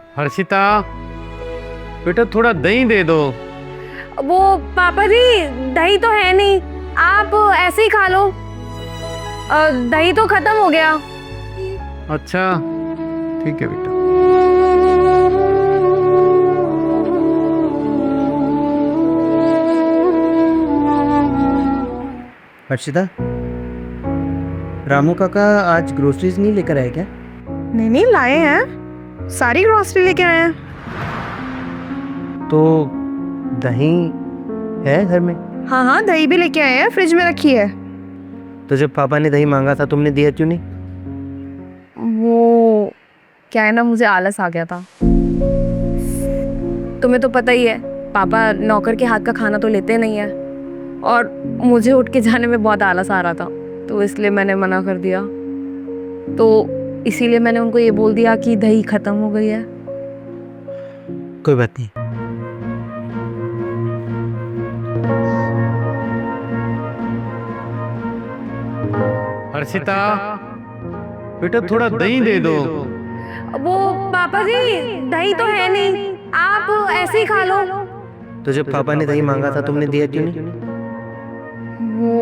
हर्षिता, बेटा थोड़ा दही दे दो। वो पापा जी, दही तो है नहीं, आप ऐसे ही खा लो। दही तो खत्म हो गया। अच्छा ठीक है बेटा। हर्षिता, रामू काका आज ग्रोसरीज नहीं लेकर आए क्या? नहीं नहीं, लाए हैं, सारी ग्रोसरी लेके आए हैं। तो दही है घर में? हाँ हाँ, दही भी लेके आए हैं, फ्रिज में रखी है। तो जब पापा ने दही मांगा था तुमने दिया क्यों नहीं? वो क्या है ना, मुझे आलस आ गया था। तुम्हें तो पता ही है, पापा नौकर के हाथ का खाना तो लेते नहीं है, और मुझे उठ के जाने में बहुत आलस आ रहा था, तो इसलिए मैंने मना कर दिया। तो इसीलिए मैंने उनको ये बोल दिया कि दही खत्म हो गई है। कोई बात नहीं। हर्षिता, बेटा थोड़ा दही दे दो। वो पापा जी, दही तो है नहीं, आप ऐसे ही खा लो। तो जब पापा ने दही मांगा था तुमने दिया क्यों नहीं? वो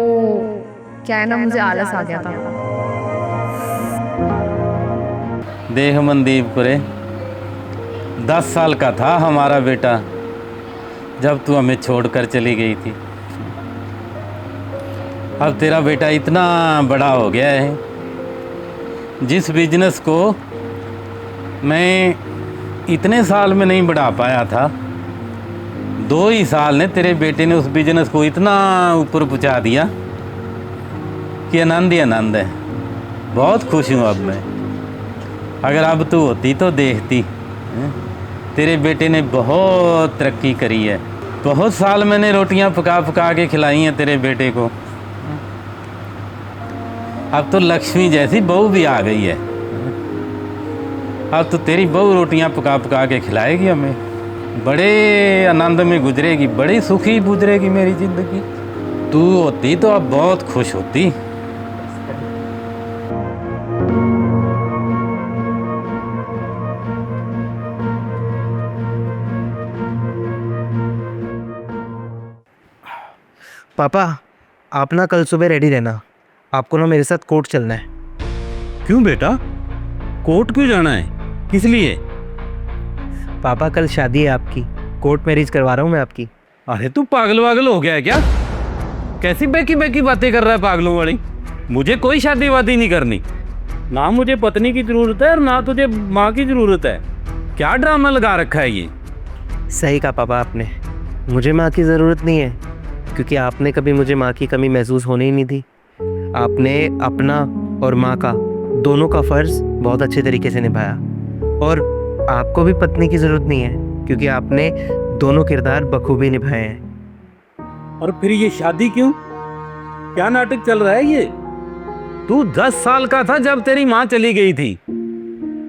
क्या है ना, मुझे आलस आ गया था। देख मनदीप कुरे, 10 साल का था हमारा बेटा जब तू हमें छोड़कर चली गई थी। अब तेरा बेटा इतना बड़ा हो गया है, जिस बिजनेस को मैं इतने साल में नहीं बढ़ा पाया था, 2 ही साल ने तेरे बेटे ने उस बिजनेस को इतना ऊपर पहुंचा दिया कि आनंद ही आनंद है। बहुत खुश हूँ अब मैं। अगर अब तू होती तो देखती, तेरे बेटे ने बहुत तरक्की करी है। बहुत साल मैंने रोटियां पका पका के खिलाई हैं तेरे बेटे को। अब तो लक्ष्मी जैसी बहू भी आ गई है। अब तो तेरी बहू रोटियां पका पका के खिलाएगी हमें। बड़े आनंद में गुजरेगी, बड़ी सुखी गुजरेगी मेरी ज़िंदगी। तू होती तो अब बहुत खुश होती। पापा, आप ना कल सुबह रेडी रहना, आपको ना मेरे साथ कोर्ट चलना है। क्यों बेटा, कोर्ट क्यों जाना है, किस लिए? पापा कल शादी है आपकी, कोर्ट मैरिज करवा रहा हूँ मैं आपकी। अरे तू पागल वागल हो गया है क्या? कैसी बेकी बेकी बातें कर रहा है पागलों वाली? मुझे कोई शादी वादी नहीं करनी। ना मुझे पत्नी की जरूरत है और ना तुझे माँ की जरूरत है। क्या ड्रामा लगा रखा है ये? सही कहा पापा आपने, मुझे माँ की ज़रूरत नहीं है, क्योंकि आपने कभी मुझे माँ की कमी महसूस होने ही नहीं दी। आपने अपना और माँ का दोनों का फ़र्ज़ बहुत अच्छे तरीके से निभाया, और आपको भी पत्नी की ज़रूरत नहीं है, क्योंकि आपने दोनों किरदार बखूबी निभाए हैं। और फिर ये शादी क्यों? क्या नाटक चल रहा है ये? तू 10 साल का था जब तेरी माँ चली गई थी।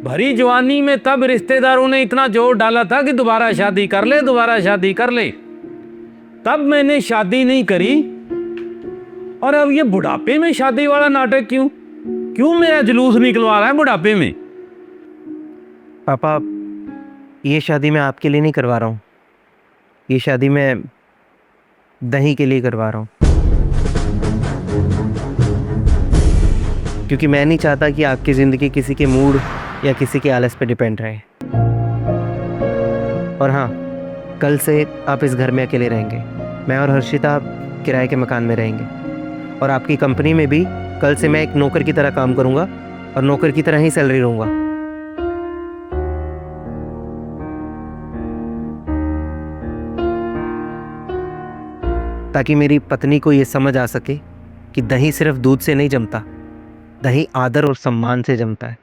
भरी जवानी में तब रिश्तेदारों ने इतना जोर डाला था कि दोबारा शादी कर ले, दोबारा शादी कर ले। तब मैंने शादी नहीं करी, और अब ये बुढ़ापे में शादी वाला नाटक क्यों? क्यों मेरा जुलूस निकलवा रहा है बुढ़ापे में? पापा, ये शादी मैं आपके लिए नहीं करवा रहा हूँ, ये शादी मैं दही के लिए करवा रहा हूँ, क्योंकि मैं नहीं चाहता कि आपकी ज़िंदगी किसी के मूड या किसी के आलस पे डिपेंड रहे। और हाँ, कल से आप इस घर में अकेले रहेंगे, मैं और हर्षिता किराए के मकान में रहेंगे, और आपकी कंपनी में भी कल से मैं एक नौकर की तरह काम करूँगा और नौकर की तरह ही सैलरी लूँगा। ताकि मेरी पत्नी को ये समझ आ सके कि दही सिर्फ दूध से नहीं जमता, दही आदर और सम्मान से जमता है।